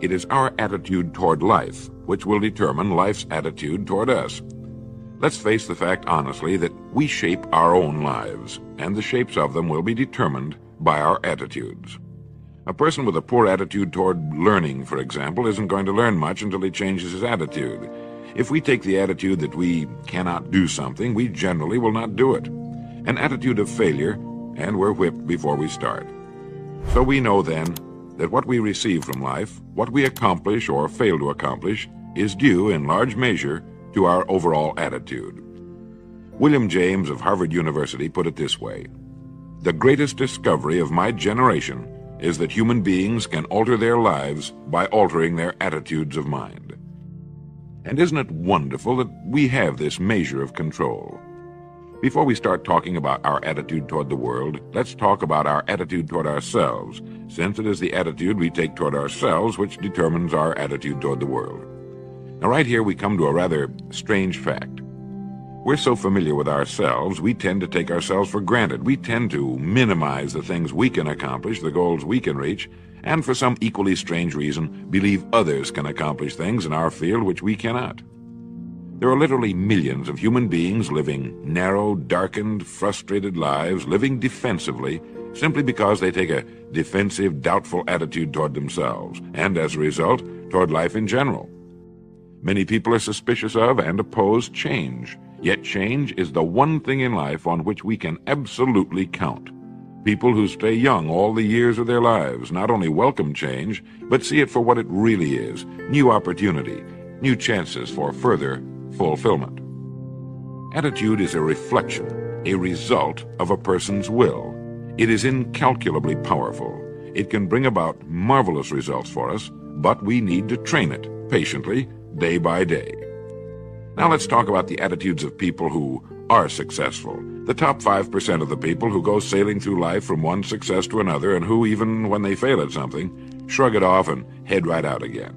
It is our attitude toward life which will determine life's attitude toward us. Let's face the fact honestly that we shape our own lives, and the shapes of them will be determined by our attitudes. A person with a poor attitude toward learning, for example, isn't going to learn much until he changes his attitude. If we take the attitude that we cannot do something, we generally will not do it. An attitude of failure, and we're whipped before we start. So we know then that what we receive from life, what we accomplish or fail to accomplish, is due in large measure to our overall attitude. William James of Harvard University put it this way: "The greatest discovery of my generation is that human beings can alter their lives by altering their attitudes of mind." And isn't it wonderful that we have this measure of control? Before we start talking about our attitude toward the world, let's talk about our attitude toward ourselves, since it is the attitude we take toward ourselves which determines our attitude toward the world. Now right here we come to a rather strange fact. We're so familiar with ourselves, we tend to take ourselves for granted. We tend to minimize the things we can accomplish, the goals we can reach, and for some equally strange reason, believe others can accomplish things in our field which we cannot. There are literally millions of human beings living narrow, darkened, frustrated lives, living defensively, simply because they take a defensive, doubtful attitude toward themselves, and as a result, toward life in general. Many people are suspicious of and oppose change. Yet change is the one thing in life on which we can absolutely count. People who stay young all the years of their lives not only welcome change, but see it for what it really is: new opportunity, new chances for further fulfillment. Attitude is a reflection, a result of a person's will. It is incalculably powerful. It can bring about marvelous results for us, but we need to train it patiently, day by day. Now let's talk about the attitudes of people who are successful. The top 5% of the people who go sailing through life from one success to another, and who, even when they fail at something, shrug it off and head right out again.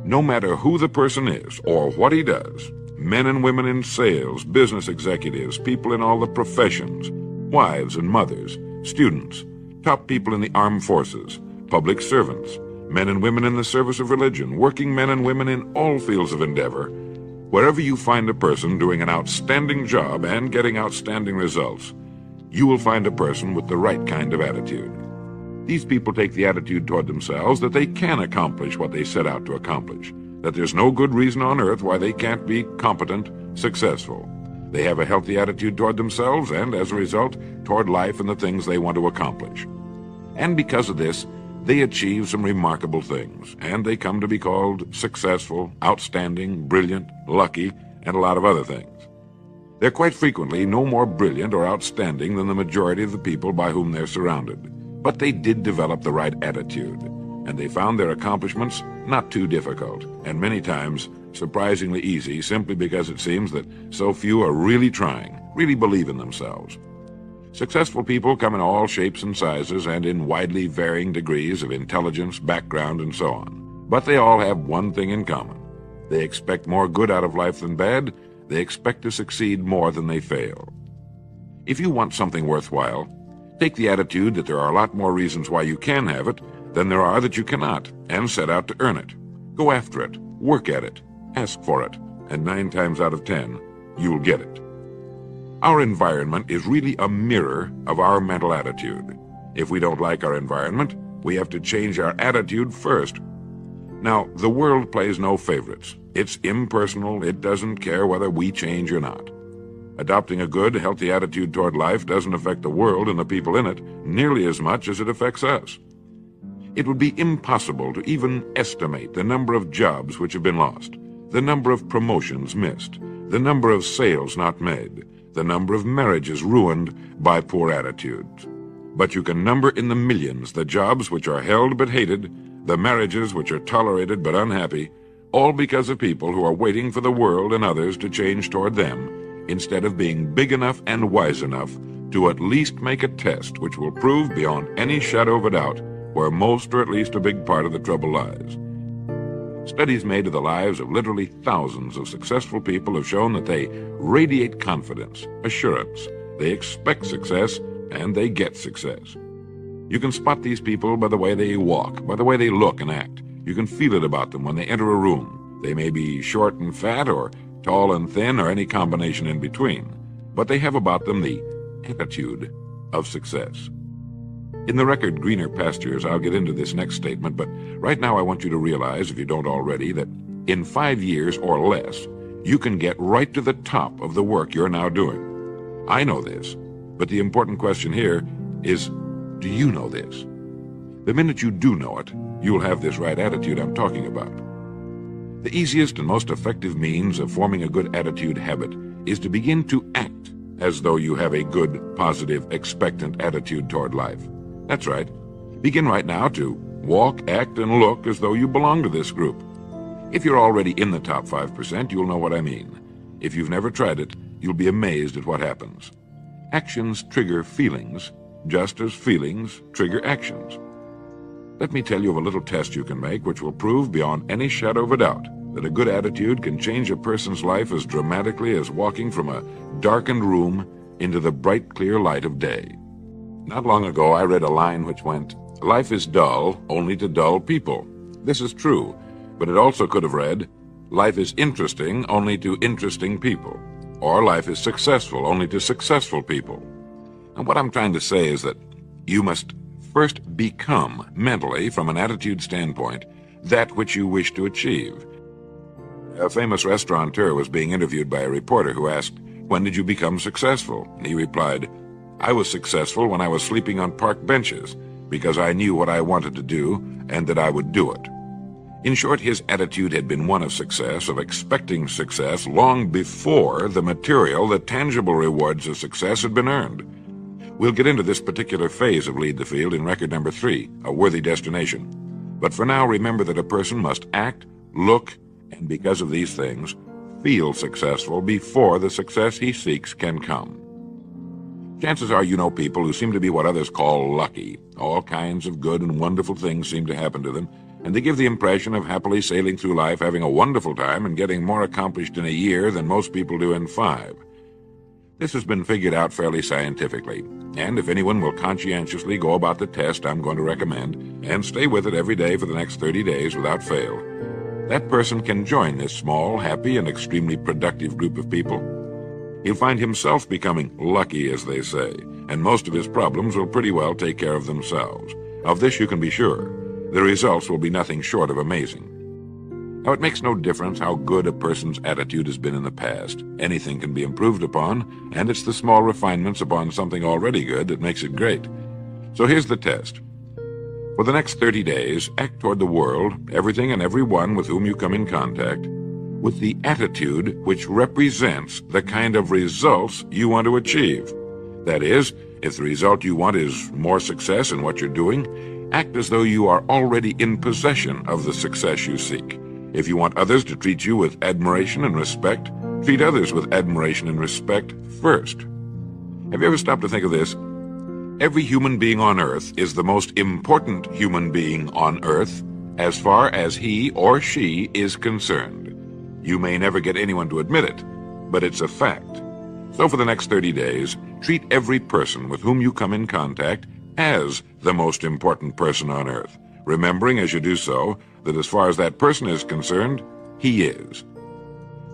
No matter who the person is or what he does, men and women in sales, business executives, people in all the professions, wives and mothers, students, top people in the armed forces, public servants, men and women in the service of religion, working men and women in all fields of endeavor, wherever you find a person doing an outstanding job and getting outstanding results, you will find a person with the right kind of attitude. These people take the attitude toward themselves that they can accomplish what they set out to accomplish, that there's no good reason on earth why they can't be competent, successful. They have a healthy attitude toward themselves and, as a result, toward life and the things they want to accomplish. And because of this, they achieve some remarkable things, and they come to be called successful, outstanding, brilliant, lucky, and a lot of other things. They're quite frequently no more brilliant or outstanding than the majority of the people by whom they're surrounded. But they did develop the right attitude, and they found their accomplishments not too difficult, and many times surprisingly easy, simply because it seems that so few are really trying, really believe in themselves. Successful people come in all shapes and sizes and in widely varying degrees of intelligence, background, and so on. But they all have one thing in common. They expect more good out of life than bad. They expect to succeed more than they fail. If you want something worthwhile, take the attitude that there are a lot more reasons why you can have it than there are that you cannot, and set out to earn it. Go after it, work at it, ask for it, and 9 times out of 10, you'll get it. Our environment is really a mirror of our mental attitude. If we don't like our environment, we have to change our attitude first. Now, the world plays no favorites. It's impersonal. It doesn't care whether we change or not. Adopting a good, healthy attitude toward life doesn't affect the world and the people in it nearly as much as it affects us. It would be impossible to even estimate the number of jobs which have been lost, the number of promotions missed, the number of sales not made, the number of marriages ruined by poor attitudes. But you can number in the millions the jobs which are held but hated, the marriages which are tolerated but unhappy, all because of people who are waiting for the world and others to change toward them, instead of being big enough and wise enough to at least make a test which will prove beyond any shadow of a doubt where most or at least a big part of the trouble lies. Studies made of the lives of literally thousands of successful people have shown that they radiate confidence, assurance, they expect success, and they get success. You can spot these people by the way they walk, by the way they look and act. You can feel it about them when they enter a room. They may be short and fat, or tall and thin, or any combination in between, but they have about them the attitude of success. In the record Greener Pastures, I'll get into this next statement, but right now I want you to realize, if you don't already, that in 5 years or less, you can get right to the top of the work you're now doing. I know this, but the important question here is, do you know this? The minute you do know it, you'll have this right attitude I'm talking about. The easiest and most effective means of forming a good attitude habit is to begin to act as though you have a good, positive, expectant attitude toward life. That's right. Begin right now to walk, act, and look as though you belong to this group. If you're already in the top 5%, you'll know what I mean. If you've never tried it, you'll be amazed at what happens. Actions trigger feelings, just as feelings trigger actions. Let me tell you of a little test you can make which will prove beyond any shadow of a doubt that a good attitude can change a person's life as dramatically as walking from a darkened room into the bright, clear light of day. Not long ago, I read a line which went, "Life is dull only to dull people." This is true, but it also could have read, "Life is interesting only to interesting people," or "Life is successful only to successful people." And what I'm trying to say is that you must first become, mentally, from an attitude standpoint, that which you wish to achieve. A famous restaurateur was being interviewed by a reporter who asked, "When did you become successful?" And he replied, "I was successful when I was sleeping on park benches, because I knew what I wanted to do and that I would do it." In short, his attitude had been one of success, of expecting success, long before the material, the tangible rewards of success had been earned. We'll get into this particular phase of Lead the Field in record number 3, A Worthy Destination. But for now, remember that a person must act, look, and because of these things, feel successful before the success he seeks can come. Chances are you know people who seem to be what others call lucky. All kinds of good and wonderful things seem to happen to them, and they give the impression of happily sailing through life, having a wonderful time, and getting more accomplished in a year than most people do in 5. This has been figured out fairly scientifically, and if anyone will conscientiously go about the test I'm going to recommend, and stay with it every day for the next 30 days without fail, that person can join this small, happy, and extremely productive group of people. He'll find himself becoming lucky, as they say, and most of his problems will pretty well take care of themselves. Of this you can be sure. The results will be nothing short of amazing. Now, it makes no difference how good a person's attitude has been in the past. Anything can be improved upon, and it's the small refinements upon something already good that makes it great. So here's the test. For the next 30 days, act toward the world, everything and everyone with whom you come in contact, with the attitude which represents the kind of results you want to achieve. That is, if the result you want is more success in what you're doing, act as though you are already in possession of the success you seek. If you want others to treat you with admiration and respect, treat others with admiration and respect first. Have you ever stopped to think of this? Every human being on earth is the most important human being on earth as far as he or she is concerned. You may never get anyone to admit it, but it's a fact. So for the next 30 days, treat every person with whom you come in contact as the most important person on earth, remembering as you do so that as far as that person is concerned, he is.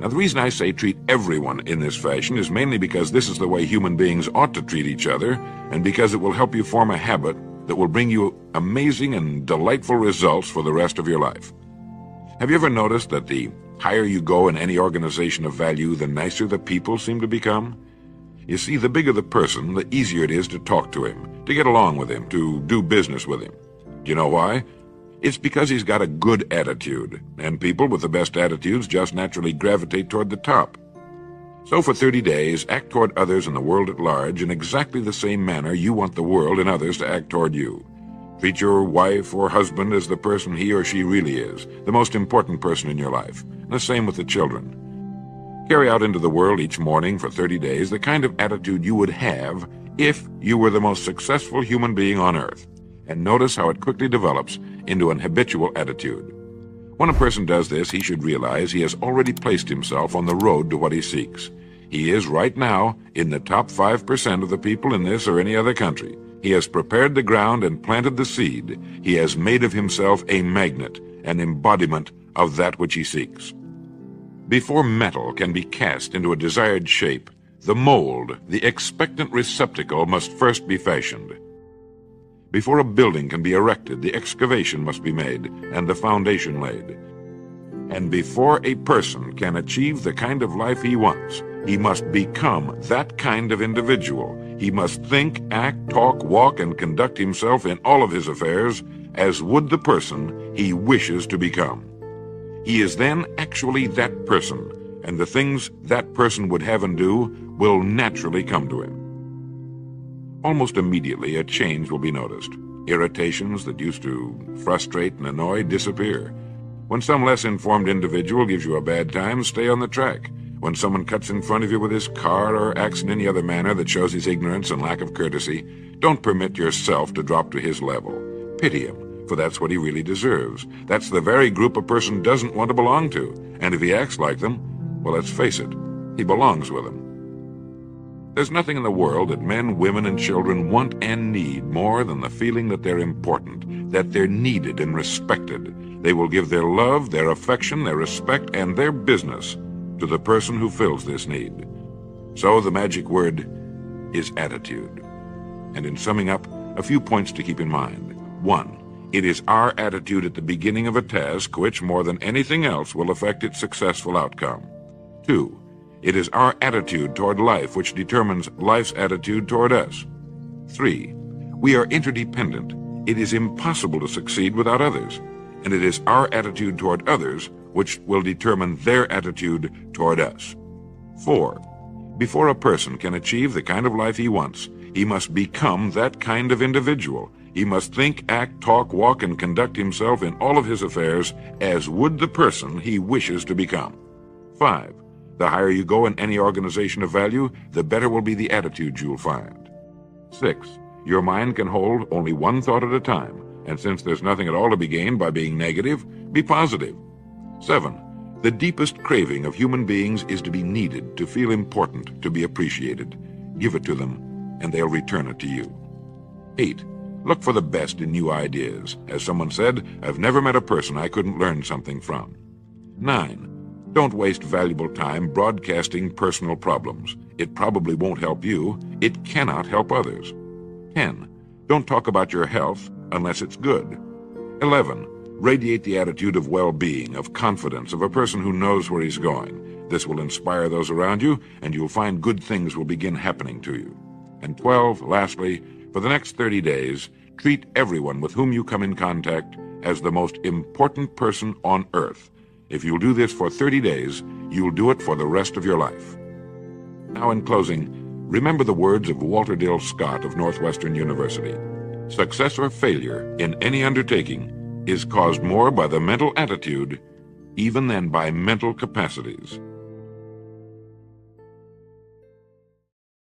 Now, the reason I say treat everyone in this fashion is mainly because this is the way human beings ought to treat each other, and because it will help you form a habit that will bring you amazing and delightful results for the rest of your life. Have you ever noticed that the higher you go in any organization of value, the nicer the people seem to become? You see, the bigger the person, the easier it is to talk to him, to get along with him, to do business with him. Do you know why? It's because he's got a good attitude, and people with the best attitudes just naturally gravitate toward the top. So for 30 days, act toward others and the world at large in exactly the same manner you want the world and others to act toward you. Treat your wife or husband as the person he or she really is, the most important person in your life, and the same with the children. Carry out into the world each morning for 30 days the kind of attitude you would have if you were the most successful human being on earth, and notice how it quickly develops into an habitual attitude. When a person does this, he should realize he has already placed himself on the road to what he seeks. He is right now in the top 5% of the people in this or any other country. He has prepared the ground and planted the seed. He has made of himself a magnet, an embodiment of that which he seeks. Before metal can be cast into a desired shape, the mold, the expectant receptacle, must first be fashioned. Before a building can be erected, the excavation must be made and the foundation laid. And before a person can achieve the kind of life he wants, he must become that kind of individual. He must think, act, talk, walk, and conduct himself in all of his affairs as would the person he wishes to become. He is then actually that person, and the things that person would have and do will naturally come to him. Almost immediately, a change will be noticed. Irritations that used to frustrate and annoy disappear. When some less informed individual gives you a bad time, stay on the track. When someone cuts in front of you with his car or acts in any other manner that shows his ignorance and lack of courtesy, don't permit yourself to drop to his level. Pity him, for that's what he really deserves. That's the very group a person doesn't want to belong to. And if he acts like them, well, let's face it, he belongs with them. There's nothing in the world that men, women, and children want and need more than the feeling that they're important, that they're needed and respected. They will give their love, their affection, their respect, and their business to the person who fills this need. So the magic word is attitude. And in summing up, a few points to keep in mind. 1. It is our attitude at the beginning of a task which, more than anything else, will affect its successful outcome. 2. It is our attitude toward life which determines life's attitude toward us. 3. We are interdependent. It is impossible to succeed without others. And it is our attitude toward others which will determine their attitude toward us. 4. Before a person can achieve the kind of life he wants, he must become that kind of individual. He must think, act, talk, walk, and conduct himself in all of his affairs as would the person he wishes to become. 5. The higher you go in any organization of value, the better will be the attitude you'll find. 6. Your mind can hold only one thought at a time, and since there's nothing at all to be gained by being negative, be positive. 7. The deepest craving of human beings is to be needed, to feel important, to be appreciated. Give it to them, and they'll return it to you. 8. Look for the best in new ideas. As someone said, I've never met a person I couldn't learn something from. 9. Don't waste valuable time broadcasting personal problems. It probably won't help you. It cannot help others. 10. Don't talk about your health unless it's good. 11. Radiate the attitude of well-being, of confidence, of a person who knows where he's going. This will inspire those around you, and you'll find good things will begin happening to you. And 12, lastly, for the next 30 days, treat everyone with whom you come in contact as the most important person on earth. If you'll do this for 30 days, you'll do it for the rest of your life. Now, in closing, remember the words of Walter Dill Scott of Northwestern University. Success or failure in any undertaking is caused more by the mental attitude even than by mental capacities.